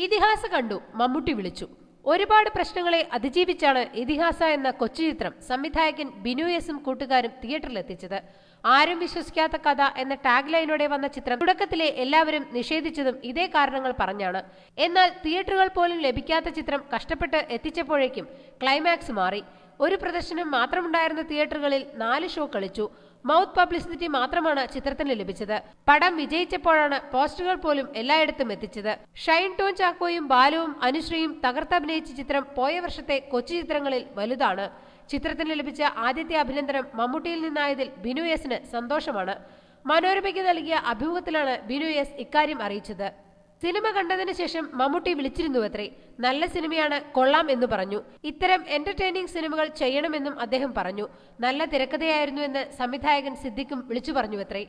ഇതിഹാസ കണ്ടു, മമ്മൂട്ടി വിളിച്ചു. ഒരുപാട് പ്രശ്നങ്ങളെ അതിജീവിച്ചാണ് ഇതിഹാസ എന്ന കൊച്ചു ചിത്രം സംവിധായകൻ ബിനു എസും കൂട്ടുകാരും തിയേറ്ററിലെത്തിച്ചത്. ആരും വിശ്വസിക്കാത്ത കഥ എന്ന ടാഗ് ലൈനോടെ വന്ന ചിത്രം തുടക്കത്തിലെ എല്ലാവരും നിഷേധിച്ചതും ഇതേ കാരണങ്ങൾ പറഞ്ഞാണ്. എന്നാൽ തിയേറ്ററുകൾ പോലും ലഭിക്കാത്ത ചിത്രം കഷ്ടപ്പെട്ട് എത്തിച്ചപ്പോഴേക്കും ക്ലൈമാക്സ് മാറി. ഒരു പ്രദർശനം മാത്രമുണ്ടായിരുന്ന തിയേറ്ററുകളിൽ 4 ഷോ കളിച്ചു. മൗത്ത് പബ്ലിസിറ്റി മാത്രമാണ് ചിത്രത്തിന് ലഭിച്ചത്. പടം വിജയിച്ചപ്പോഴാണ് പോസ്റ്ററുകൾ പോലും എല്ലായിടത്തും എത്തിച്ചത്. ഷൈൻ ടോൺ ചാക്കോയും ബാലുവും അനുശ്രീയും തകർത്തഭിനയിച്ച ചിത്രം പോയ വർഷത്തെ കൊച്ചു ചിത്രങ്ങളിൽ വലുതാണ്. ചിത്രത്തിന് ലഭിച്ച ആദ്യത്തെ അഭിനന്ദനം മമ്മൂട്ടിയിൽ നിന്നായതിൽ ബിനു എസിന് സന്തോഷമാണ്. മനോരമയ്ക്ക് നൽകിയ അഭിമുഖത്തിലാണ് ബിനു എസ് ഇക്കാര്യം അറിയിച്ചത്. സിനിമ കണ്ടതിന് ശേഷം മമ്മൂട്ടി വിളിച്ചിരുന്നുവത്രേ. നല്ല സിനിമയാണ്, കൊള്ളാം എന്ന് പറഞ്ഞു. ഇത്തരം എന്റർടൈനിങ് സിനിമകൾ ചെയ്യണമെന്നും അദ്ദേഹം പറഞ്ഞു. നല്ല തിരക്കഥയായിരുന്നു എന്ന് സംവിധായകൻ സിദ്ദിഖും വിളിച്ചു പറഞ്ഞുവത്രേ.